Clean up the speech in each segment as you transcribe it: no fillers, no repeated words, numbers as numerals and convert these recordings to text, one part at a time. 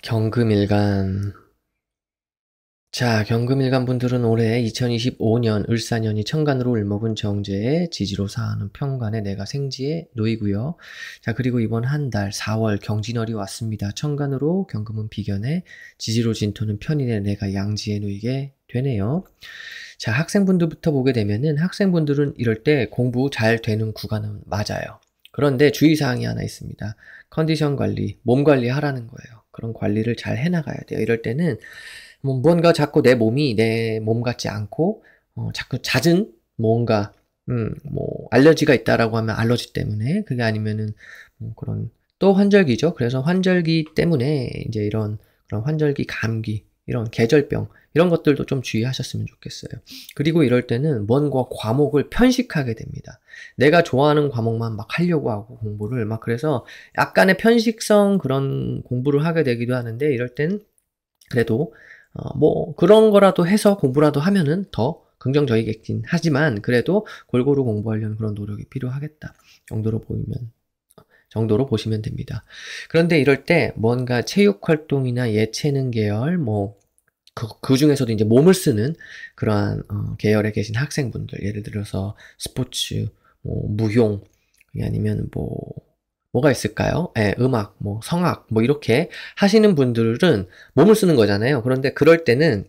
경금일간. 자, 경금일간 분들은 올해 2025년 을사년이 천간으로 을목은 정제에 지지로 사하는 평간에 내가 생지에 놓이고요. 자, 그리고 이번 한 달 4월 경진월이 왔습니다. 천간으로 경금은 비견에 지지로 진토는 편인에 내가 양지에 놓이게 되네요. 자, 학생분들부터 보게 되면은 학생분들은 이럴 때 공부 잘 되는 구간은 맞아요. 그런데 주의사항이 하나 있습니다. 컨디션 관리, 몸 관리 하라는 거예요. 그런 관리를 잘 해나가야 돼요. 이럴 때는 뭔가 자꾸 내 몸이 내 몸 같지 않고 자꾸 잦은 뭔가 알러지가 있다라고 하면 알러지 때문에, 그게 아니면은 그런 또 환절기죠. 그래서 환절기 때문에 이제 이런 그런 환절기 감기, 이런 계절병, 이런 것들도 좀 주의하셨으면 좋겠어요. 그리고 이럴 때는 뭔가 과목을 편식하게 됩니다. 내가 좋아하는 과목만 막 하려고 하고 공부를 막, 그래서 약간의 편식성 그런 공부를 하게 되기도 하는데, 이럴 땐 그래도 그런 거라도 해서 공부라도 하면은 더 긍정적이겠긴 하지만, 그래도 골고루 공부하려는 그런 노력이 필요하겠다 정도로 보시면 됩니다. 그런데 이럴 때 뭔가 체육 활동이나 예체능 계열, 그 중에서도 이제 몸을 쓰는 그러한 계열에 계신 학생분들, 예를 들어서 스포츠, 무용, 아니면 뭐가 있을까요? 예, 음악, 성악, 이렇게 하시는 분들은 몸을 쓰는 거잖아요. 그런데 그럴 때는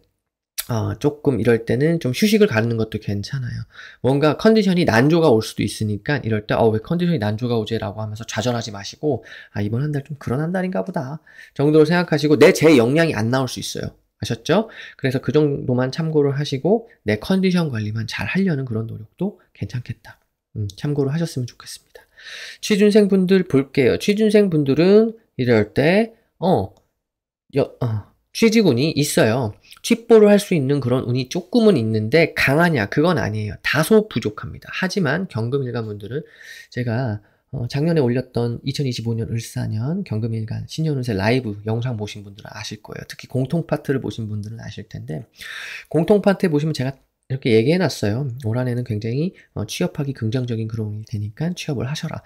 조금 이럴 때는 좀 휴식을 가르는 것도 괜찮아요. 뭔가 컨디션이 난조가 올 수도 있으니까, 이럴 때 왜 컨디션이 난조가 오지라고 하면서 좌절하지 마시고, 이번 한 달 좀 그런 한 달인가 보다 정도로 생각하시고, 제 역량이 안 나올 수 있어요. 아셨죠? 그래서 그 정도만 참고를 하시고 내 컨디션 관리만 잘 하려는 그런 노력도 괜찮겠다. 참고를 하셨으면 좋겠습니다. 취준생 분들 볼게요. 취준생 분들은 이럴 때 취직운이 있어요. 취뽀를 할 수 있는 그런 운이 조금은 있는데 강하냐? 그건 아니에요. 다소 부족합니다. 하지만 경금일간 분들은 제가 작년에 올렸던 2025년 을사년 경금일간 신년운세 라이브 영상 보신 분들은 아실 거예요. 특히 공통 파트를 보신 분들은 아실 텐데, 공통 파트 보시면 제가 이렇게 얘기해놨어요. 올 한해는 굉장히 취업하기 긍정적인 그런 운이 되니까 취업을 하셔라.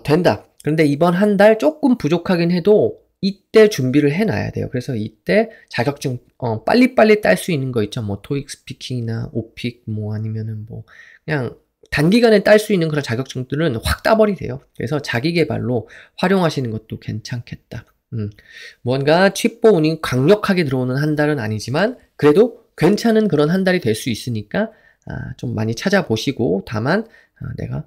된다. 그런데 이번 한 달 조금 부족하긴 해도 이때 준비를 해놔야 돼요. 그래서 이때 자격증 빨리빨리 딸 수 있는 거 있죠. 토익 스피킹이나 오픽, 아니면은 그냥 단기간에 딸 수 있는 그런 자격증들은 확 따버리세요. 그래서 자기 개발로 활용하시는 것도 괜찮겠다. 뭔가 취뽀 운이 강력하게 들어오는 한 달은 아니지만 그래도 괜찮은 그런 한 달이 될 수 있으니까 좀 많이 찾아보시고, 다만 내가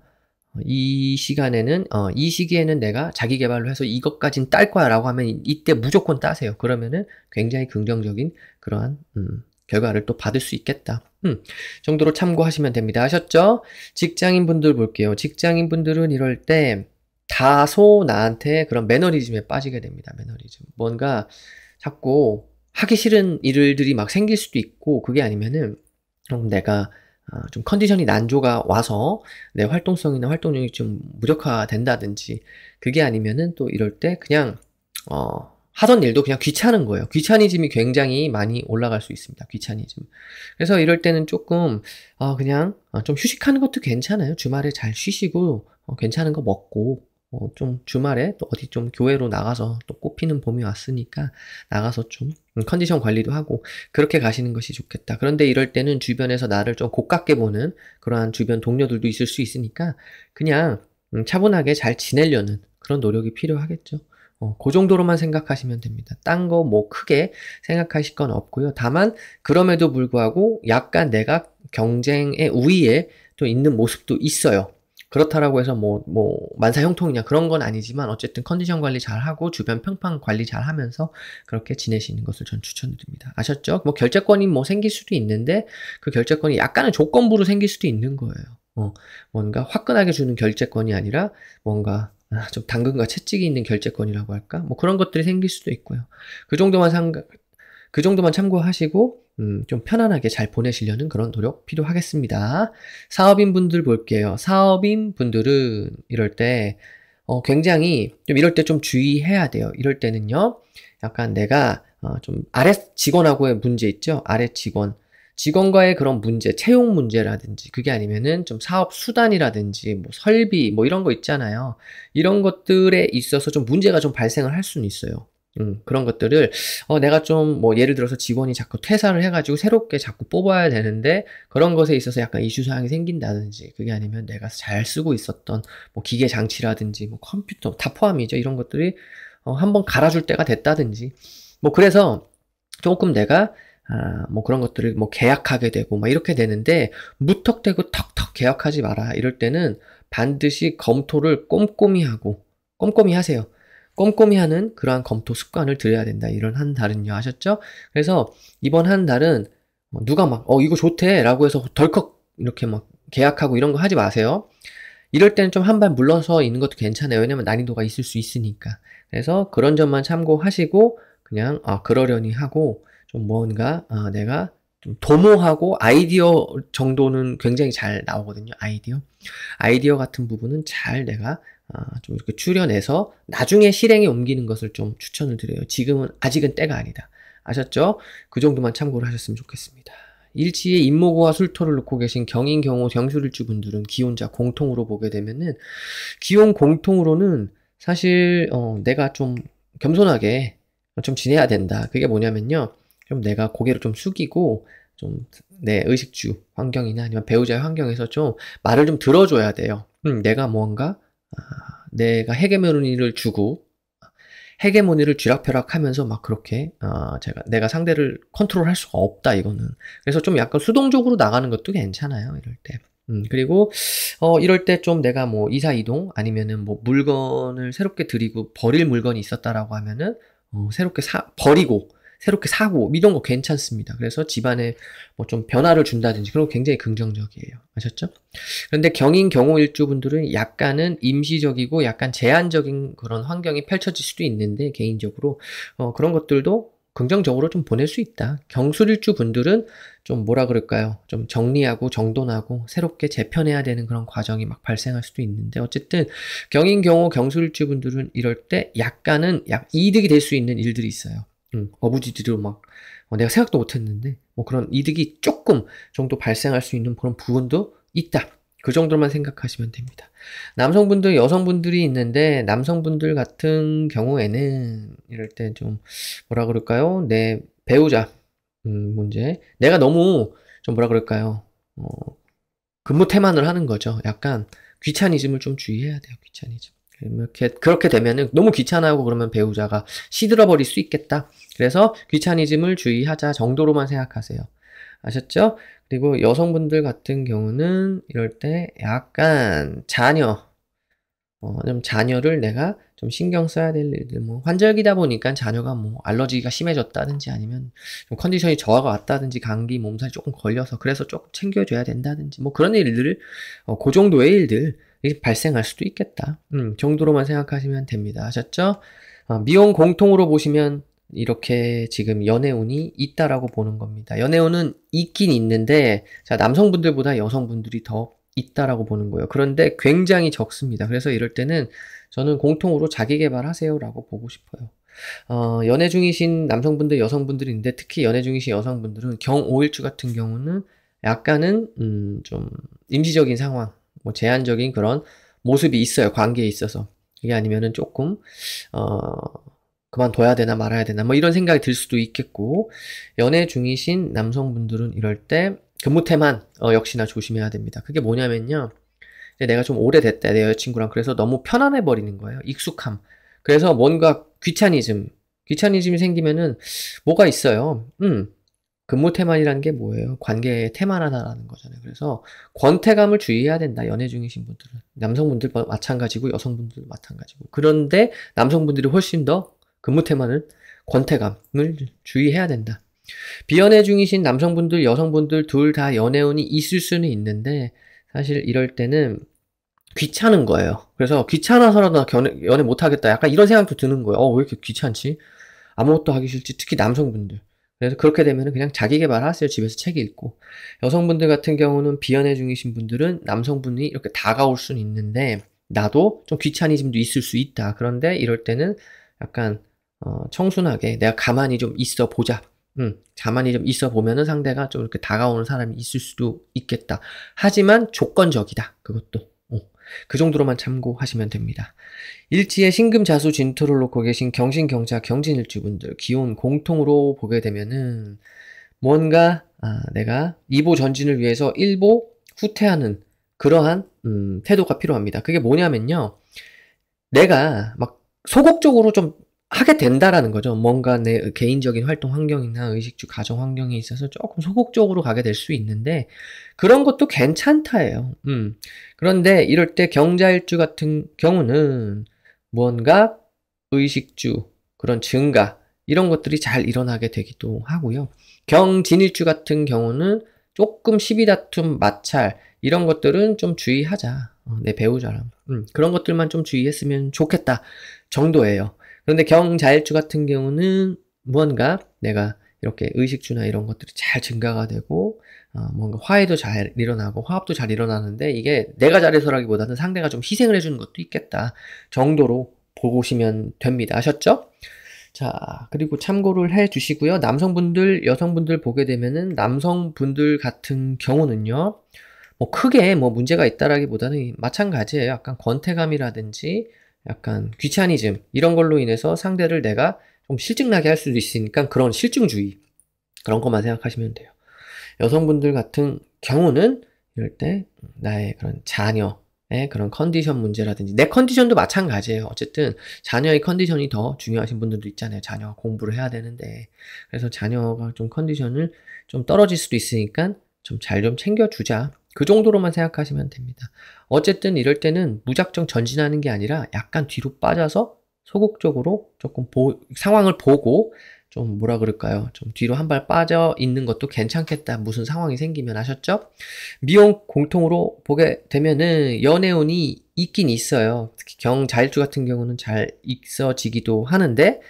이 시기에는 내가 자기 개발로 해서 이것까진 딸 거야 라고 하면 이때 무조건 따세요. 그러면은 굉장히 긍정적인 그러한 결과를 또 받을 수 있겠다. 정도로 참고하시면 됩니다. 아셨죠? 직장인 분들 볼게요. 직장인 분들은 이럴 때 다소 나한테 그런 매너리즘에 빠지게 됩니다. 매너리즘. 뭔가 자꾸 하기 싫은 일들이 막 생길 수도 있고, 그게 아니면은 내가 좀 컨디션이 난조가 와서 내 활동성이나 활동력이 좀 무력화된다든지, 그게 아니면은 또 이럴 때 그냥 하던 일도 그냥 귀찮은 거예요. 귀차니즘이 굉장히 많이 올라갈 수 있습니다. 귀차니즘. 그래서 이럴 때는 조금 그냥 좀 휴식하는 것도 괜찮아요. 주말에 잘 쉬시고 괜찮은 거 먹고, 좀 주말에 또 어디 좀 교회로 나가서, 또 꽃피는 봄이 왔으니까 나가서 좀 컨디션 관리도 하고 그렇게 가시는 것이 좋겠다. 그런데 이럴 때는 주변에서 나를 좀 고깝게 보는 그러한 주변 동료들도 있을 수 있으니까 그냥 차분하게 잘 지내려는 그런 노력이 필요하겠죠. 그 정도로만 생각하시면 됩니다. 딴 거 크게 생각하실 건 없고요. 다만 그럼에도 불구하고 약간 내가 경쟁의 우위에 또 있는 모습도 있어요. 그렇다라고 해서 만사형통이냐 그런 건 아니지만, 어쨌든 컨디션 관리 잘 하고 주변 평판 관리 잘 하면서 그렇게 지내시는 것을 전 추천드립니다. 아셨죠? 결제권이 생길 수도 있는데, 그 결제권이 약간은 조건부로 생길 수도 있는 거예요. 뭔가 화끈하게 주는 결제권이 아니라 뭔가 좀 당근과 채찍이 있는 결제권이라고 할까? 그런 것들이 생길 수도 있고요. 그 정도만 참고하시고 좀 편안하게 잘 보내시려는 그런 노력 필요하겠습니다. 사업인 분들 볼게요. 사업인 분들은 이럴 때 굉장히 좀 이럴 때 좀 주의해야 돼요. 이럴 때는요, 약간 내가 좀 아래 직원하고의 문제 있죠? 아래 직원과의 그런 문제, 채용 문제라든지, 그게 아니면은 좀 사업 수단이라든지 설비 이런 거 있잖아요. 이런 것들에 있어서 좀 문제가 좀 발생을 할 수는 있어요. 그런 것들을, 내가 좀, 뭐, 예를 들어서 직원이 자꾸 퇴사를 해가지고 새롭게 자꾸 뽑아야 되는데, 그런 것에 있어서 약간 이슈사항이 생긴다든지, 그게 아니면 내가 잘 쓰고 있었던, 뭐, 기계 장치라든지, 뭐, 컴퓨터, 다 포함이죠. 이런 것들이, 한번 갈아줄 때가 됐다든지. 뭐, 그래서, 조금 내가, 뭐 그런 것들을 뭐 계약하게 되고, 막 이렇게 되는데, 무턱대고 턱턱 계약하지 마라. 이럴 때는 반드시 검토를 꼼꼼히 하세요. 꼼꼼히 하는 그러한 검토 습관을 들여야 된다. 이런 한 달은요. 아셨죠? 그래서 이번 한 달은 누가 막, 이거 좋대. 라고 해서 덜컥 이렇게 막 계약하고 이런 거 하지 마세요. 이럴 때는 좀 한 발 물러서 있는 것도 괜찮아요. 왜냐면 난이도가 있을 수 있으니까. 그래서 그런 점만 참고하시고, 그냥, 그러려니 하고, 좀 뭔가, 내가 좀 도모하고 아이디어 정도는 굉장히 잘 나오거든요. 아이디어 같은 부분은 잘 내가 좀 이렇게 추려내서 나중에 실행에 옮기는 것을 좀 추천을 드려요. 지금은 아직은 때가 아니다. 아셨죠? 그 정도만 참고를 하셨으면 좋겠습니다. 일지에 임목우와 술토를 놓고 계신 경인, 경호, 경술일주 분들은 기혼자 공통으로 보게 되면은 기혼 공통으로는 사실 내가 좀 겸손하게 좀 지내야 된다. 그게 뭐냐면요. 좀 내가 고개를 좀 숙이고 좀 내 의식주 환경이나 아니면 배우자의 환경에서 좀 말을 좀 들어줘야 돼요. 내가 뭔가 내가 헤게모니를 주고 헤게모니를 쥐락펴락하면서 막 그렇게 내가 상대를 컨트롤할 수가 없다 이거는. 그래서 좀 약간 수동적으로 나가는 것도 괜찮아요 이럴 때. 그리고 이럴 때 좀 내가 뭐 이사 이동 아니면은 뭐 물건을 새롭게 들이고 버릴 물건이 있었다라고 하면은 새롭게 버리고 새롭게 사고 이런 거 괜찮습니다. 그래서 집안에 뭐 좀 변화를 준다든지 그런 거 굉장히 긍정적이에요. 아셨죠? 그런데 경인 경호일주 분들은 약간은 임시적이고 약간 제한적인 그런 환경이 펼쳐질 수도 있는데 개인적으로 그런 것들도 긍정적으로 좀 보낼 수 있다. 경술일주 분들은 좀 뭐라 그럴까요? 좀 정리하고 정돈하고 새롭게 재편해야 되는 그런 과정이 막 발생할 수도 있는데 어쨌든 경인 경호 경술일주 분들은 이럴 때 약간은 이득이 될 수 있는 일들이 있어요. 어부지리로 막 내가 생각도 못했는데 뭐 그런 이득이 조금 정도 발생할 수 있는 그런 부분도 있다. 그 정도만 생각하시면 됩니다. 남성분들, 여성분들이 있는데 남성분들 같은 경우에는 이럴 때 좀 뭐라 그럴까요? 내 배우자 문제. 내가 너무 좀 뭐라 그럴까요? 근무 태만을 하는 거죠. 약간 귀차니즘을 좀 주의해야 돼요. 귀차니즘. 그렇게 되면은 너무 귀찮아하고 그러면 배우자가 시들어버릴 수 있겠다. 그래서 귀차니즘을 주의하자 정도로만 생각하세요. 아셨죠? 그리고 여성분들 같은 경우는 이럴 때 약간 좀 자녀를 내가 좀 신경 써야 될 일들, 뭐, 환절기다 보니까 자녀가 뭐, 알러지가 심해졌다든지 아니면 좀 컨디션이 저하가 왔다든지 감기, 몸살이 조금 걸려서 그래서 조금 챙겨줘야 된다든지 뭐 그런 일들을, 그 정도의 일들, 발생할 수도 있겠다. 정도로만 생각하시면 됩니다. 아셨죠? 미혼 공통으로 보시면 이렇게 지금 연애운이 있다라고 보는 겁니다. 연애운은 있긴 있는데, 자, 남성분들보다 여성분들이 더 있다라고 보는 거예요. 그런데 굉장히 적습니다. 그래서 이럴 때는 저는 공통으로 자기 개발하세요라고 보고 싶어요. 연애 중이신 남성분들, 여성분들이 있는데 특히 연애 중이신 여성분들은 경오일주 같은 경우는 약간은 좀 임시적인 상황, 뭐 제한적인 그런 모습이 있어요. 관계에 있어서. 그게 아니면은 조금 그만둬야 되나 말아야 되나 뭐 이런 생각이 들 수도 있겠고 연애 중이신 남성분들은 이럴 때 근무태만 역시나 조심해야 됩니다. 그게 뭐냐면요. 이제 내가 좀 오래됐다 내 여자친구랑 그래서 너무 편안해 버리는 거예요. 익숙함. 그래서 뭔가 귀차니즘이 생기면은 뭐가 있어요. 근무태만이라는 게 뭐예요? 관계에 태만하다라는 거잖아요. 그래서 권태감을 주의해야 된다. 연애 중이신 분들은. 남성분들 마찬가지고 여성분들도 마찬가지고. 그런데 남성분들이 훨씬 더 근무태만을 권태감을 주의해야 된다. 비연애 중이신 남성분들, 여성분들 둘 다 연애운이 있을 수는 있는데 사실 이럴 때는 귀찮은 거예요. 그래서 귀찮아서라도 연애 못하겠다. 약간 이런 생각도 드는 거예요. 왜 이렇게 귀찮지? 아무것도 하기 싫지. 특히 남성분들. 그래서 그렇게 되면 그냥 자기 개발하세요. 집에서 책 읽고. 여성분들 같은 경우는 비연애 중이신 분들은 남성분이 이렇게 다가올 수는 있는데 나도 좀 귀차니즘도 있을 수 있다. 그런데 이럴 때는 약간 청순하게 내가 가만히 좀 있어 보자. 가만히 좀 있어 보면은 상대가 좀 이렇게 다가오는 사람이 있을 수도 있겠다. 하지만 조건적이다. 그것도. 그 정도로만 참고하시면 됩니다. 일지에 신금자수 진토를 놓고 계신 경신경자 경진일주분들 기온 공통으로 보게 되면은 뭔가 내가 이보 전진을 위해서 일보 후퇴하는 그러한 태도가 필요합니다. 그게 뭐냐면요. 내가 막 소극적으로 좀 하게 된다라는 거죠. 뭔가 내 개인적인 활동 환경이나 의식주 가정 환경에 있어서 조금 소극적으로 가게 될 수 있는데 그런 것도 괜찮다예요. 그런데 이럴 때 경자일주 같은 경우는 뭔가 의식주 그런 증가 이런 것들이 잘 일어나게 되기도 하고요. 경진일주 같은 경우는 조금 시비다툼 마찰 이런 것들은 좀 주의하자. 내 배우자랑 그런 것들만 좀 주의했으면 좋겠다 정도예요. 그런데 경자일주 같은 경우는 무언가 내가 이렇게 의식주나 이런 것들이 잘 증가가 되고 뭔가 화해도 잘 일어나고 화합도 잘 일어나는데 이게 내가 잘해서라기보다는 상대가 좀 희생을 해주는 것도 있겠다 정도로 보시면 됩니다. 아셨죠? 자, 그리고 참고를 해 주시고요. 남성분들, 여성분들 보게 되면은 남성분들 같은 경우는요. 뭐 크게 뭐 문제가 있다라기보다는 마찬가지예요. 약간 권태감이라든지 약간 귀차니즘 이런 걸로 인해서 상대를 내가 좀 실증나게 할 수도 있으니까 그런 실증주의 그런 것만 생각하시면 돼요. 여성분들 같은 경우는 이럴 때 나의 그런 자녀의 그런 컨디션 문제라든지 내 컨디션도 마찬가지예요. 어쨌든 자녀의 컨디션이 더 중요하신 분들도 있잖아요. 자녀가 공부를 해야 되는데 그래서 자녀가 좀 컨디션을 좀 떨어질 수도 있으니까 좀 잘 좀 챙겨주자. 그 정도로만 생각하시면 됩니다. 어쨌든 이럴 때는 무작정 전진하는 게 아니라 약간 뒤로 빠져서 소극적으로 조금 상황을 보고 좀 뭐라 그럴까요? 좀 뒤로 한 발 빠져 있는 것도 괜찮겠다. 무슨 상황이 생기면 아셨죠? 미혼 공통으로 보게 되면은 연애운이 있긴 있어요. 특히 경자일주 같은 경우는 잘 있어지기도 하는데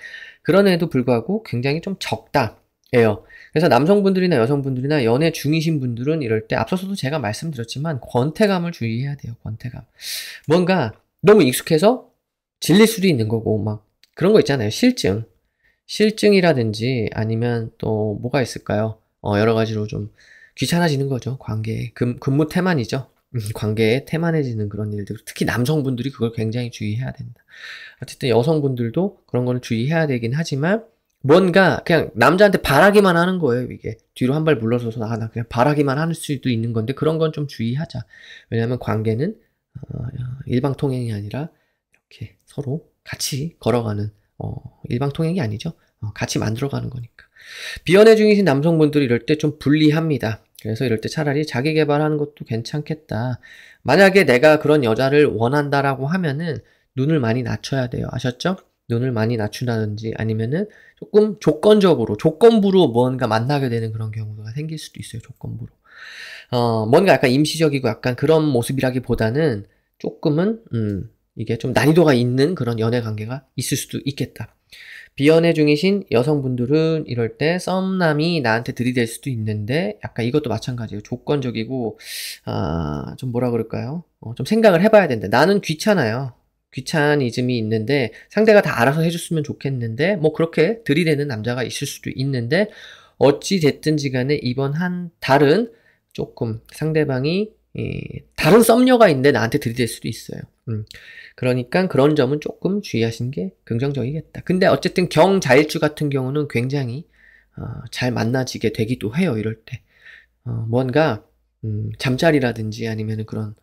그런에도 불구하고 굉장히 좀 적다예요. 그래서 남성분들이나 여성분들이나 연애 중이신 분들은 이럴 때 앞서서도 제가 말씀드렸지만 권태감을 주의해야 돼요. 권태감. 뭔가 너무 익숙해서 질릴 수도 있는 거고 막 그런 거 있잖아요. 실증이라든지 아니면 또 뭐가 있을까요? 여러 가지로 좀 귀찮아지는 거죠. 관계 근무 태만이죠. 관계에 태만해지는 그런 일들. 특히 남성분들이 그걸 굉장히 주의해야 된다. 어쨌든 여성분들도 그런 거는 주의해야 되긴 하지만 뭔가 그냥 남자한테 바라기만 하는 거예요. 이게 뒤로 한 발 물러서서 나 그냥 바라기만 할 수도 있는 건데 그런 건 좀 주의하자. 왜냐하면 관계는 일방통행이 아니라 이렇게 서로 같이 걸어가는 일방통행이 아니죠. 같이 만들어가는 거니까. 비연애 중이신 남성분들이 이럴 때 좀 불리합니다. 그래서 이럴 때 차라리 자기 개발하는 것도 괜찮겠다. 만약에 내가 그런 여자를 원한다라고 하면은 눈을 많이 낮춰야 돼요. 아셨죠? 눈을 많이 낮춘다든지 아니면은 조금 조건부로 뭔가 만나게 되는 그런 경우가 생길 수도 있어요. 조건부로. 뭔가 약간 임시적이고 약간 그런 모습이라기보다는 조금은 이게 좀 난이도가 있는 그런 연애 관계가 있을 수도 있겠다. 비연애 중이신 여성분들은 이럴 때 썸남이 나한테 들이댈 수도 있는데 약간 이것도 마찬가지예요. 조건적이고 좀 뭐라 그럴까요? 좀 생각을 해봐야 된다. 나는 귀찮아요. 귀차니즘이 있는데 상대가 다 알아서 해줬으면 좋겠는데 뭐 그렇게 들이대는 남자가 있을 수도 있는데 어찌 됐든지 간에 이번 한 달은 조금 상대방이 다른 썸녀가 있는데 나한테 들이댈 수도 있어요. 그러니까 그런 점은 조금 주의하시는 게 긍정적이겠다. 근데 어쨌든 경자일주 같은 경우는 굉장히 잘 만나지게 되기도 해요. 이럴 때 뭔가 잠자리라든지 아니면 그런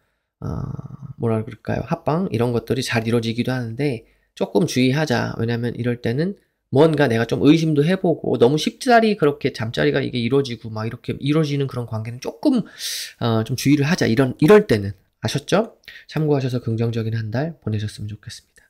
뭐라 그럴까요? 합방 이런 것들이 잘 이루어지기도 하는데 조금 주의하자. 왜냐면 이럴 때는 뭔가 내가 좀 의심도 해보고 너무 쉽사리 그렇게 잠자리가 이게 이루어지고 막 이렇게 이루어지는 그런 관계는 조금 좀 주의를 하자. 이럴 때는 아셨죠? 참고하셔서 긍정적인 한 달 보내셨으면 좋겠습니다.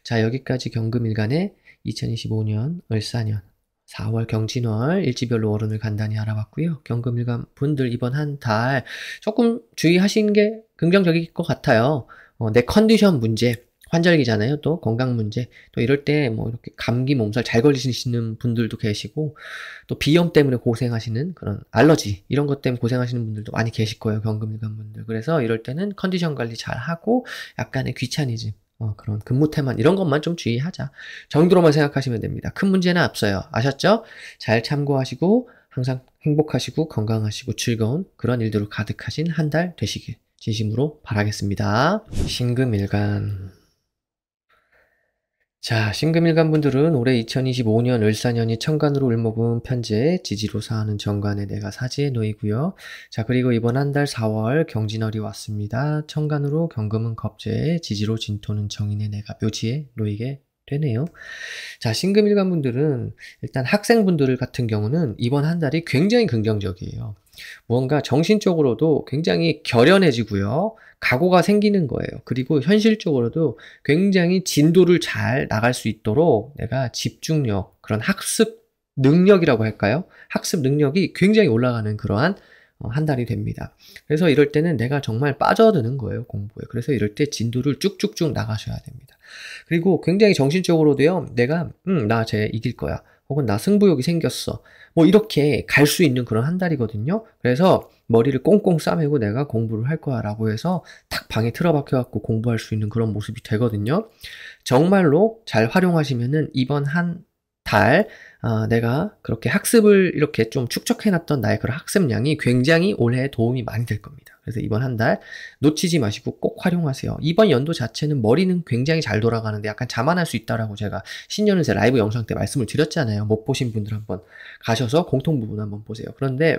자, 여기까지 경금일간의 2025년 을사년 4월 경진월 일지별로 월운을 간단히 알아봤고요. 경금일간 분들 이번 한 달 조금 주의하시는 게 긍정적일 것 같아요. 내 컨디션 문제, 환절기잖아요. 또 건강 문제, 또 이럴 때 뭐 이렇게 감기 몸살 잘 걸리시는 분들도 계시고 또 비염 때문에 고생하시는 그런 알러지 이런 것 때문에 고생하시는 분들도 많이 계실 거예요. 경금일간 분들. 그래서 이럴 때는 컨디션 관리 잘 하고 약간의 귀차니즘 그런 근무태만 이런 것만 좀 주의하자 정도로만 생각하시면 됩니다. 큰 문제는 없어요. 아셨죠? 잘 참고하시고 항상 행복하시고 건강하시고 즐거운 그런 일들로 가득하신 한 달 되시길 진심으로 바라겠습니다. 신금일간. 자, 신금일간 분들은 올해 2025년 을사년이 천간으로 을목은 편제, 지지로 사하는 정관에 내가 사지에 놓이고요. 자, 그리고 이번 한 달 4월 경진월이 왔습니다. 천간으로 경금은 겁재에, 지지로 진토는 정인에 내가 묘지에 놓이게 되네요. 자, 신금일간 분들은 일단 학생분들 같은 경우는 이번 한 달이 굉장히 긍정적이에요. 무언가 정신적으로도 굉장히 결연해지고요. 각오가 생기는 거예요. 그리고 현실적으로도 굉장히 진도를 잘 나갈 수 있도록 내가 집중력, 그런 학습 능력이라고 할까요? 학습 능력이 굉장히 올라가는 그러한 한 달이 됩니다. 그래서 이럴 때는 내가 정말 빠져드는 거예요, 공부에. 그래서 이럴 때 진도를 쭉쭉쭉 나가셔야 됩니다. 그리고 굉장히 정신적으로도요, 내가, 나 쟤 이길 거야. 혹은 나 승부욕이 생겼어. 뭐 이렇게 갈 수 있는 그런 한 달이거든요. 그래서 머리를 꽁꽁 싸매고 내가 공부를 할 거야 라고 해서 탁 방에 틀어박혀갖고 공부할 수 있는 그런 모습이 되거든요. 정말로 잘 활용하시면은 이번 한 달, 내가 그렇게 학습을 이렇게 좀 축적해놨던 나의 그런 학습량이 굉장히 올해 도움이 많이 될 겁니다. 그래서 이번 한 달 놓치지 마시고 꼭 활용하세요. 이번 연도 자체는 머리는 굉장히 잘 돌아가는데 약간 자만할 수 있다라고 제가 신년운세 라이브 영상 때 말씀을 드렸잖아요. 못 보신 분들 한번 가셔서 공통 부분 한번 보세요. 그런데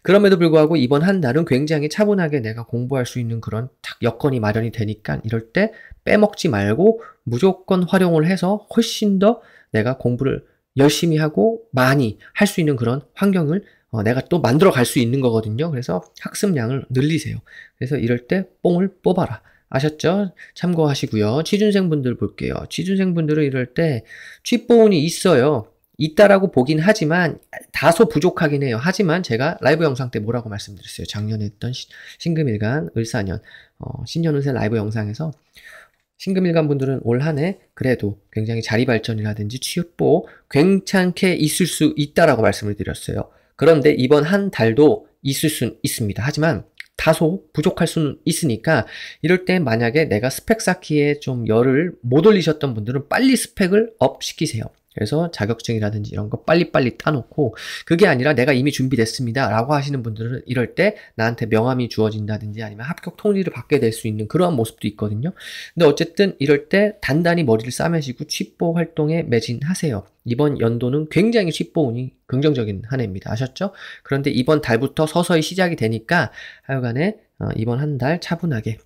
그럼에도 불구하고 이번 한 달은 굉장히 차분하게 내가 공부할 수 있는 그런 딱 여건이 마련이 되니까 이럴 때 빼먹지 말고 무조건 활용을 해서 훨씬 더 내가 공부를 열심히 하고 많이 할 수 있는 그런 환경을 내가 또 만들어 갈 수 있는 거거든요. 그래서 학습량을 늘리세요. 그래서 이럴 때 뽕을 뽑아라. 아셨죠? 참고하시고요. 취준생분들 볼게요. 취준생분들은 이럴 때 취보운이 있어요. 있다라고 보긴 하지만 다소 부족하긴 해요. 하지만 제가 라이브 영상 때 뭐라고 말씀드렸어요. 작년에 했던 신금일간 을사년 신년운세 라이브 영상에서 신금일간 분들은 올 한 해 그래도 굉장히 자리 발전이라든지 취업보 괜찮게 있을 수 있다라고 말씀을 드렸어요. 그런데 이번 한 달도 있을 수 있습니다. 하지만 다소 부족할 수는 있으니까 이럴 때 만약에 내가 스펙 쌓기에 좀 열을 못 올리셨던 분들은 빨리 스펙을 업 시키세요. 그래서 자격증이라든지 이런 거 빨리빨리 따놓고 그게 아니라 내가 이미 준비됐습니다 라고 하시는 분들은 이럴 때 나한테 명함이 주어진다든지 아니면 합격 통지를 받게 될 수 있는 그러한 모습도 있거든요. 근데 어쨌든 이럴 때 단단히 머리를 싸매시고 취보 활동에 매진하세요. 이번 연도는 굉장히 취보운이 긍정적인 한 해입니다. 아셨죠? 그런데 이번 달부터 서서히 시작이 되니까 하여간에 이번 한 달 차분하게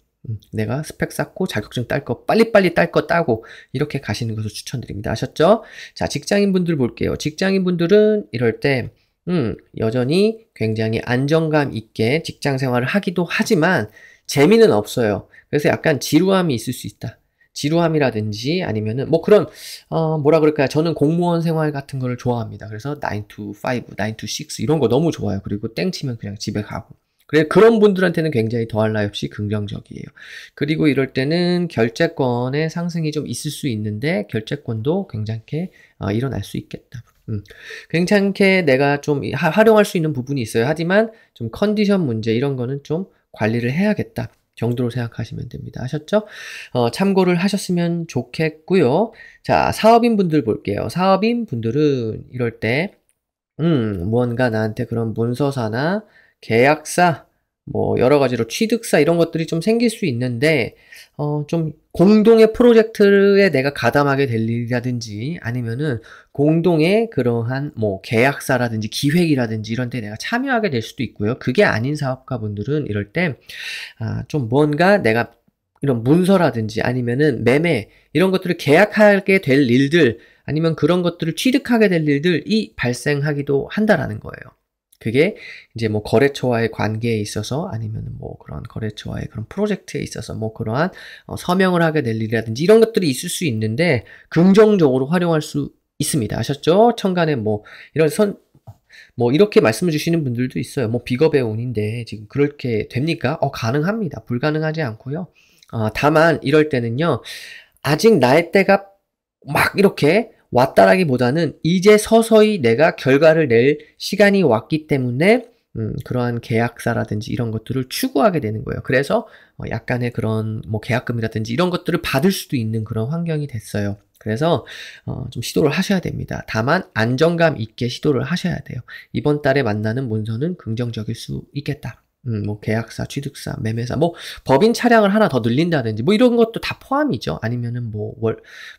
내가 스펙 쌓고 자격증 딸 거 빨리빨리 딸 거 따고 이렇게 가시는 것을 추천드립니다. 아셨죠? 자, 직장인분들 볼게요. 직장인분들은 이럴 때 여전히 굉장히 안정감 있게 직장 생활을 하기도 하지만 재미는 없어요. 그래서 약간 지루함이 있을 수 있다. 지루함이라든지 아니면은 뭐 그런 뭐라 그럴까요? 저는 공무원 생활 같은 거를 좋아합니다. 그래서 9 to 5, 9 to 6 이런 거 너무 좋아요. 그리고 땡치면 그냥 집에 가고. 그래, 그런 분들한테는 굉장히 더할 나위 없이 긍정적이에요. 그리고 이럴 때는 결제권의 상승이 좀 있을 수 있는데 결제권도 괜찮게 일어날 수 있겠다. 괜찮게 내가 좀 활용할 수 있는 부분이 있어요. 하지만 좀 컨디션 문제 이런 거는 좀 관리를 해야겠다 정도로 생각하시면 됩니다. 아셨죠? 참고를 하셨으면 좋겠고요. 자, 사업인 분들 볼게요. 사업인 분들은 이럴 때 무언가 나한테 그런 문서사나 계약사, 뭐 여러 가지로 취득사 이런 것들이 좀 생길 수 있는데 좀 공동의 프로젝트에 내가 가담하게 될 일이라든지 아니면은 공동의 그러한 뭐 계약사라든지 기획이라든지 이런 데 내가 참여하게 될 수도 있고요. 그게 아닌 사업가분들은 이럴 때 좀 뭔가 내가 이런 문서라든지 아니면은 매매 이런 것들을 계약하게 될 일들 아니면 그런 것들을 취득하게 될 일들이 발생하기도 한다라는 거예요. 그게 이제 뭐 거래처와의 관계에 있어서 아니면 뭐 그런 거래처와의 그런 프로젝트에 있어서 뭐 그러한 서명을 하게 될 일이라든지 이런 것들이 있을 수 있는데 긍정적으로 활용할 수 있습니다. 아셨죠? 천간에 뭐 이런 뭐 이렇게 말씀을 주시는 분들도 있어요. 뭐 비겁의 운인데 지금 그렇게 됩니까? 가능합니다. 불가능하지 않고요. 다만 이럴 때는요. 아직 나의 때가 막 이렇게 왔다라기보다는 이제 서서히 내가 결과를 낼 시간이 왔기 때문에 그러한 계약사라든지 이런 것들을 추구하게 되는 거예요. 그래서 약간의 그런 뭐 계약금이라든지 이런 것들을 받을 수도 있는 그런 환경이 됐어요. 그래서 좀 시도를 하셔야 됩니다. 다만 안정감 있게 시도를 하셔야 돼요. 이번 달에 만나는 문서는 긍정적일 수 있겠다. 뭐 계약사, 취득사, 매매사, 뭐 법인 차량을 하나 더 늘린다든지 뭐 이런 것도 다 포함이죠. 아니면은 뭐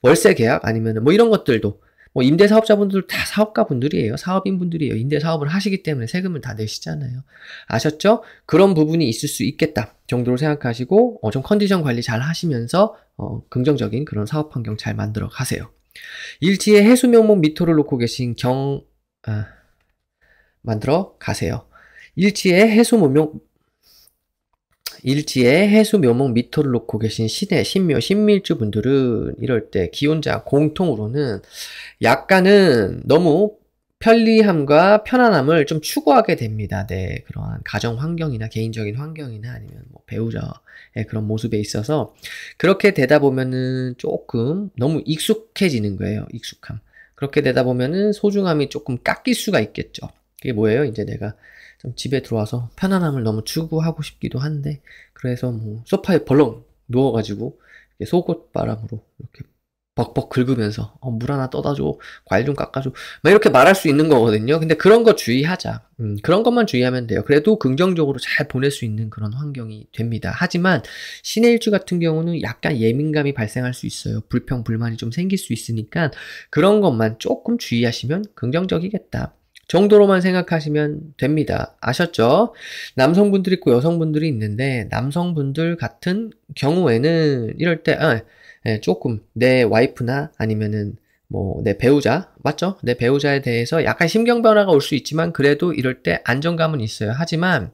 월세 계약 아니면은 뭐 이런 것들도 뭐 임대사업자분들 다 사업가분들이에요. 사업인분들이에요. 임대사업을 하시기 때문에 세금을 다 내시잖아요. 아셨죠? 그런 부분이 있을 수 있겠다 정도로 생각하시고 좀 컨디션 관리 잘 하시면서 긍정적인 그런 사업 환경 잘 만들어 가세요. 일지에 해수 명목 미터를 놓고 계신 만들어 가세요. 일지에 해수 묘목 미터를 놓고 계신 신밀주 분들은 이럴 때 기혼자 공통으로는 약간은 너무 편리함과 편안함을 좀 추구하게 됩니다. 네, 그러한 가정 환경이나 개인적인 환경이나 아니면 뭐 배우자의 그런 모습에 있어서 그렇게 되다 보면은 조금 너무 익숙해지는 거예요. 익숙함. 그렇게 되다 보면은 소중함이 조금 깎일 수가 있겠죠. 그게 뭐예요? 이제 내가 좀 집에 들어와서 편안함을 너무 추구하고 싶기도 한데 그래서 뭐 소파에 벌렁 누워가지고 속옷바람으로 이렇게 벅벅 긁으면서 물 하나 떠다 줘, 과일 좀 깎아줘 막 이렇게 말할 수 있는 거거든요. 근데 그런 거 주의하자. 그런 것만 주의하면 돼요. 그래도 긍정적으로 잘 보낼 수 있는 그런 환경이 됩니다. 하지만 신의 일주 같은 경우는 약간 예민감이 발생할 수 있어요. 불평, 불만이 좀 생길 수 있으니까 그런 것만 조금 주의하시면 긍정적이겠다 정도로만 생각하시면 됩니다. 아셨죠? 남성분들이 있고 여성분들이 있는데 남성분들 같은 경우에는 이럴 때 조금 내 와이프나 아니면은 뭐 내 배우자 맞죠? 내 배우자에 대해서 약간 심경 변화가 올 수 있지만 그래도 이럴 때 안정감은 있어요. 하지만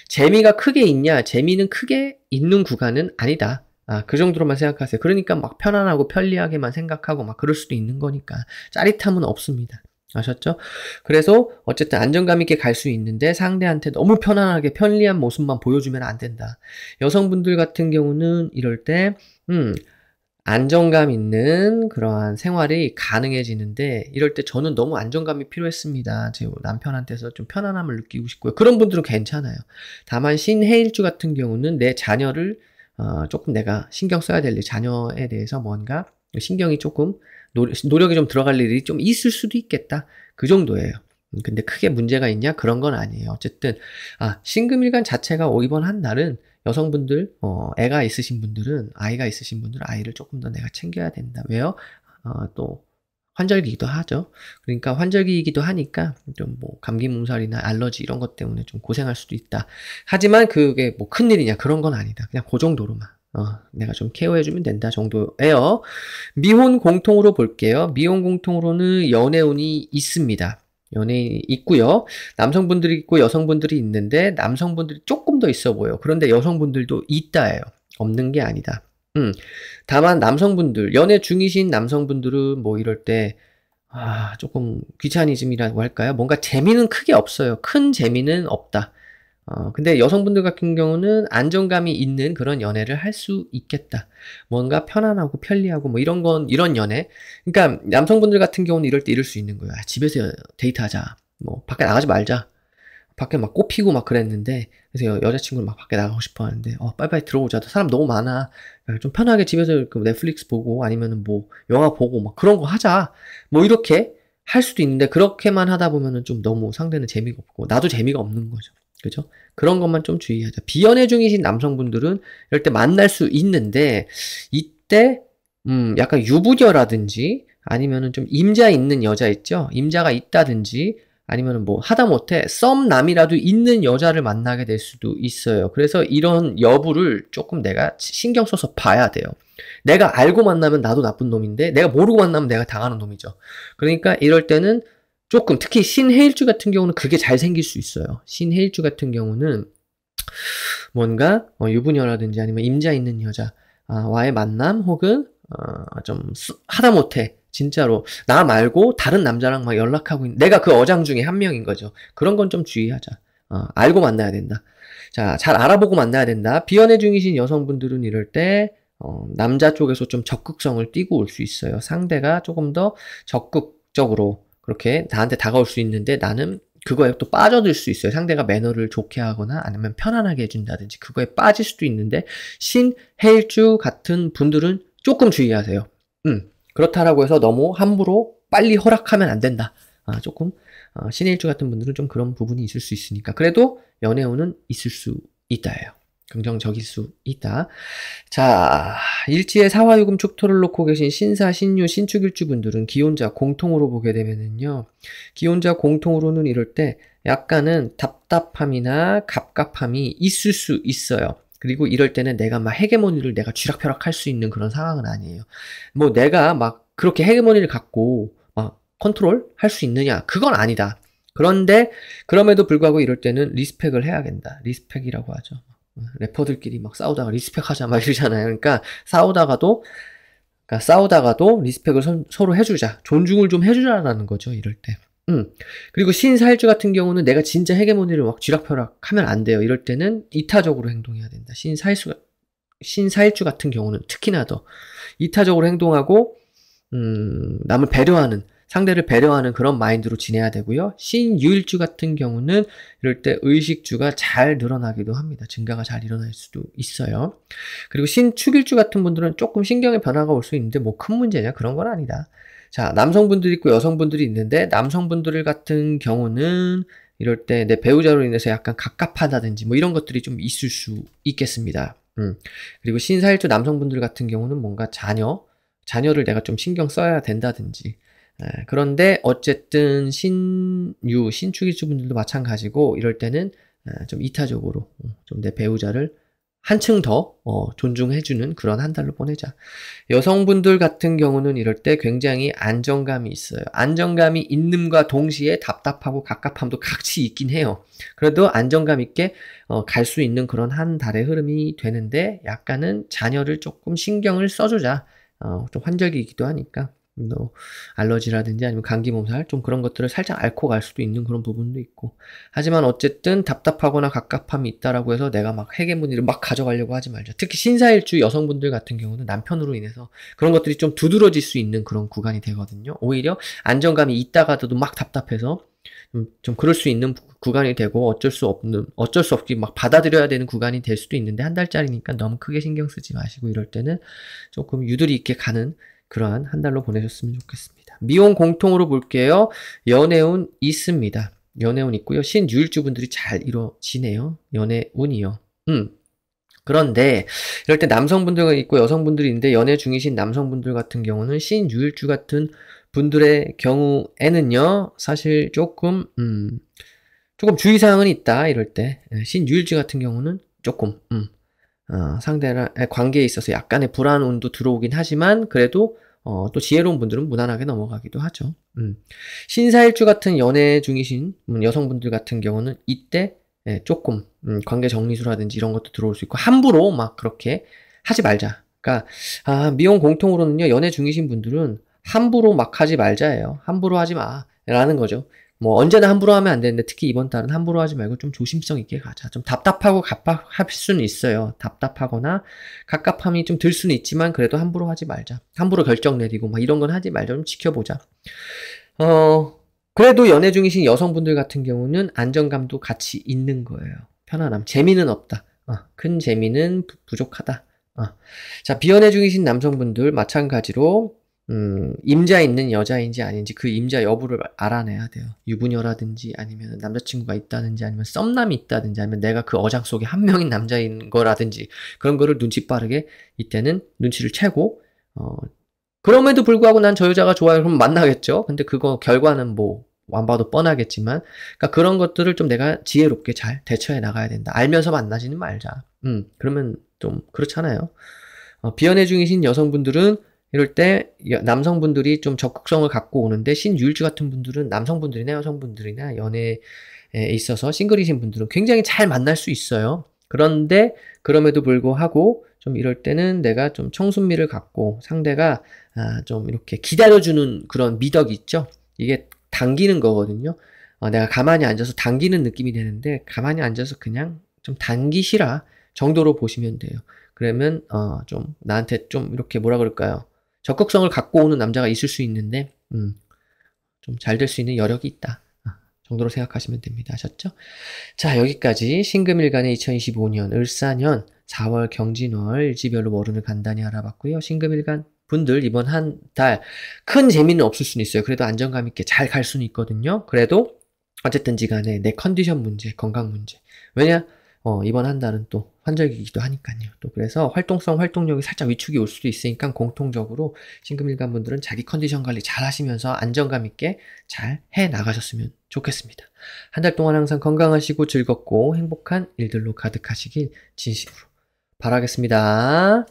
재미가 크게 있냐? 재미는 크게 있는 구간은 아니다. 그 정도로만 생각하세요. 그러니까 막 편안하고 편리하게만 생각하고 막 그럴 수도 있는 거니까 짜릿함은 없습니다. 아셨죠? 그래서 어쨌든 안정감 있게 갈 수 있는데 상대한테 너무 편안하게 편리한 모습만 보여주면 안 된다. 여성분들 같은 경우는 이럴 때 안정감 있는 그러한 생활이 가능해지는데 이럴 때 저는 너무 안정감이 필요했습니다. 제 남편한테서 좀 편안함을 느끼고 싶고요. 그런 분들은 괜찮아요. 다만 신해일주 같은 경우는 내 자녀를 조금 내가 신경 써야 될 일, 자녀에 대해서 뭔가 신경이 조금 노력이 좀 들어갈 일이 좀 있을 수도 있겠다. 그 정도예요. 근데 크게 문제가 있냐? 그런 건 아니에요. 어쨌든 신금일간 자체가 이번 한 달은 여성분들, 애가 있으신 분들은, 아이가 있으신 분들은 아이를 조금 더 내가 챙겨야 된다. 왜요? 또 환절기이기도 하죠. 그러니까 환절기이기도 하니까 좀 뭐 감기 몸살이나 알러지 이런 것 때문에 좀 고생할 수도 있다. 하지만 그게 뭐 큰일이냐? 그런 건 아니다. 그냥 그 정도로만. 내가 좀 케어해주면 된다 정도예요. 미혼 공통으로 볼게요. 미혼 공통으로는 연애운이 있습니다. 연예인이 있고요. 남성분들이 있고 여성분들이 있는데 남성분들이 조금 더 있어 보여요. 그런데 여성분들도 있다예요. 없는 게 아니다. 다만 남성분들, 연애 중이신 남성분들은 뭐 이럴 때 조금 귀차니즘이라고 할까요? 뭔가 재미는 크게 없어요. 큰 재미는 없다. 근데 여성분들 같은 경우는 안정감이 있는 그런 연애를 할 수 있겠다. 뭔가 편안하고 편리하고 뭐 이런 연애. 그러니까 남성분들 같은 경우는 이럴 때 이럴 수 있는 거예요. 집에서 데이트하자. 뭐 밖에 나가지 말자. 밖에 막 꽃피고 막 그랬는데 그래서 여자친구는 막 밖에 나가고 싶어 하는데 빨리빨리 들어오자. 사람 너무 많아. 좀 편하게 집에서 그 넷플릭스 보고 아니면은 뭐 영화 보고 막 그런 거 하자. 뭐 이렇게 할 수도 있는데 그렇게만 하다 보면은 좀 너무 상대는 재미가 없고 나도 재미가 없는 거죠. 그죠? 그런 것만 좀 주의하자. 비연애 중이신 남성분들은 이럴 때 만날 수 있는데 이때 약간 유부녀라든지 아니면은 좀 임자 있는 여자 있죠? 임자가 있다든지 아니면은 뭐 하다못해 썸남이라도 있는 여자를 만나게 될 수도 있어요. 그래서 이런 여부를 조금 내가 신경 써서 봐야 돼요. 내가 알고 만나면 나도 나쁜 놈인데 내가 모르고 만나면 내가 당하는 놈이죠. 그러니까 이럴 때는 조금 특히 신해일주 같은 경우는 그게 잘 생길 수 있어요. 신해일주 같은 경우는 뭔가 유부녀라든지 아니면 임자 있는 여자 와의 만남 혹은 좀 하다못해 진짜로 나 말고 다른 남자랑 막 연락하고 있는 내가 그 어장 중에 한 명인 거죠. 그런 건 좀 주의하자. 알고 만나야 된다. 자, 잘 알아보고 만나야 된다. 비연애 중이신 여성분들은 이럴 때 남자 쪽에서 좀 적극성을 띠고 올 수 있어요. 상대가 조금 더 적극적으로 그렇게 나한테 다가올 수 있는데 나는 그거에 또 빠져들 수 있어요. 상대가 매너를 좋게 하거나 아니면 편안하게 해준다든지 그거에 빠질 수도 있는데 신해일주 같은 분들은 조금 주의하세요. 그렇다라고 해서 너무 함부로 빨리 허락하면 안 된다. 조금 신해일주 같은 분들은 좀 그런 부분이 있을 수 있으니까 그래도 연애운은 있을 수 있다예요. 긍정적일 수 있다. 자, 일지에 사화유금 축토를 놓고 계신 신사, 신유, 신축일주 분들은 기혼자 공통으로 보게 되면은요. 기혼자 공통으로는 이럴 때 약간은 답답함이나 갑갑함이 있을 수 있어요. 그리고 이럴 때는 내가 막 헤게모니를 내가 쥐락펴락 할 수 있는 그런 상황은 아니에요. 뭐 내가 막 그렇게 헤게모니를 갖고 막 컨트롤 할 수 있느냐? 그건 아니다. 그런데 그럼에도 불구하고 이럴 때는 리스펙을 해야 된다. 리스펙이라고 하죠. 래퍼들끼리 막 싸우다가 리스펙하자 막 이러잖아요. 그러니까 싸우다가도 리스펙을 서로 해주자. 존중을 좀 해주자라는 거죠. 이럴 때. 그리고 신사일주 같은 경우는 내가 진짜 헤게모니를 막 쥐락펴락 하면 안 돼요. 이럴 때는 이타적으로 행동해야 된다. 신사일주 같은 경우는 특히나 더 이타적으로 행동하고, 남을 배려하는, 상대를 배려하는 그런 마인드로 지내야 되고요. 신유일주 같은 경우는 이럴 때 의식주가 잘 늘어나기도 합니다. 증가가 잘 일어날 수도 있어요. 그리고 신축일주 같은 분들은 조금 신경의 변화가 올 수 있는데 뭐 큰 문제냐? 그런 건 아니다. 자, 남성분들이 있고 여성분들이 있는데 남성분들 같은 경우는 이럴 때 내 배우자로 인해서 약간 갑갑하다든지 뭐 이런 것들이 좀 있을 수 있겠습니다. 그리고 신사일주 남성분들 같은 경우는 뭔가 자녀를 내가 좀 신경 써야 된다든지. 그런데 어쨌든 신축일주 분들도 마찬가지고 이럴 때는 좀 이타적으로 좀 내 배우자를 한층 더 존중해주는 그런 한 달로 보내자. 여성분들 같은 경우는 이럴 때 굉장히 안정감이 있어요. 안정감이 있는과 동시에 답답하고 갑갑함도 같이 있긴 해요. 그래도 안정감 있게 갈 수 있는 그런 한 달의 흐름이 되는데 약간은 자녀를 조금 신경을 써주자. 좀 환절기이기도 하니까. 알러지라든지 아니면 감기 몸살 좀 그런 것들을 살짝 앓고 갈 수도 있는 그런 부분도 있고 하지만 어쨌든 답답하거나 갑갑함이 있다라고 해서 내가 막 헤게모니를 막 가져가려고 하지 말자. 특히 신사일주 여성분들 같은 경우는 남편으로 인해서 그런 것들이 좀 두드러질 수 있는 그런 구간이 되거든요. 오히려 안정감이 있다가도 막 답답해서 좀 그럴 수 있는 구간이 되고 어쩔 수 없이 막 받아들여야 되는 구간이 될 수도 있는데 한 달짜리니까 너무 크게 신경 쓰지 마시고 이럴 때는 조금 유두리 있게 가는 그러한 한 달로 보내셨으면 좋겠습니다. 미혼 공통으로 볼게요. 연애운 있습니다. 연애운 있고요. 신유일주 분들이 잘 이루어지네요. 연애운이요. 그런데 이럴 때 남성분들이 있고 여성분들이 있는데 연애 중이신 남성분들 같은 경우는 신유일주 같은 분들의 경우에는요. 사실 조금 주의사항은 있다. 이럴 때 신유일주 같은 경우는 조금 상대랑 관계에 있어서 약간의 불안운도 들어오긴 하지만 그래도 또 지혜로운 분들은 무난하게 넘어가기도 하죠. 신사일주 같은 연애 중이신 여성분들 같은 경우는 이때 조금 관계 정리수라든지 이런 것도 들어올 수 있고 함부로 막 그렇게 하지 말자. 그러니까 미혼 공통으로는요. 연애 중이신 분들은 함부로 막 하지 말자예요. 함부로 하지 마라는 거죠. 뭐 언제나 함부로 하면 안 되는데 특히 이번 달은 함부로 하지 말고 좀 조심성 있게 가자. 좀 답답하고 갑갑할 수는 있어요. 답답하거나 갑갑함이 좀 들 수는 있지만 그래도 함부로 하지 말자. 함부로 결정 내리고 막 이런 건 하지 말자. 좀 지켜보자. 그래도 연애 중이신 여성분들 같은 경우는 안정감도 같이 있는 거예요. 편안함. 재미는 없다. 큰 재미는 부족하다. 자, 비연애 중이신 남성분들 마찬가지로 임자 있는 여자인지 아닌지 그 임자 여부를 알아내야 돼요. 유부녀라든지 아니면 남자친구가 있다든지 아니면 썸남이 있다든지 아니면 내가 그 어장 속에 한 명인 남자인 거라든지 그런 거를 눈치 빠르게 이때는 눈치를 채고 그럼에도 불구하고 난 저 여자가 좋아요. 그럼 만나겠죠. 근데 그거 결과는 뭐 안 봐도 뻔하겠지만 그러니까 그런 것들을 좀 내가 지혜롭게 잘 대처해 나가야 된다. 알면서 만나지는 말자. 그러면 좀 그렇잖아요. 비연애 중이신 여성분들은 이럴 때 남성분들이 좀 적극성을 갖고 오는데 신유일주 같은 분들은 남성분들이나 여성분들이나 연애에 있어서 싱글이신 분들은 굉장히 잘 만날 수 있어요. 그런데 그럼에도 불구하고 좀 이럴 때는 내가 좀 청순미를 갖고 상대가 좀 이렇게 기다려주는 그런 미덕이 있죠. 이게 당기는 거거든요. 내가 가만히 앉아서 당기는 느낌이 되는데 가만히 앉아서 그냥 좀 당기시라 정도로 보시면 돼요. 그러면 좀 나한테 좀 이렇게 뭐라 그럴까요? 적극성을 갖고 오는 남자가 있을 수 있는데 좀 잘 될 수 있는 여력이 있다. 정도로 생각하시면 됩니다. 아셨죠? 자, 여기까지 신금일간의 2025년 을사년 4월 경진월 일지별로 월운을 간단히 알아봤고요. 신금일간 분들 이번 한 달 큰 재미는 없을 수는 있어요. 그래도 안정감 있게 잘 갈 수는 있거든요. 그래도 어쨌든지 간에 내 컨디션 문제, 건강 문제. 왜냐? 이번 한 달은 또 환절기이기도 하니까요. 또 그래서 활동력이 살짝 위축이 올 수도 있으니까 공통적으로 신금일간 분들은 자기 컨디션 관리 잘 하시면서 안정감 있게 잘 해 나가셨으면 좋겠습니다. 한 달 동안 항상 건강하시고 즐겁고 행복한 일들로 가득하시길 진심으로 바라겠습니다.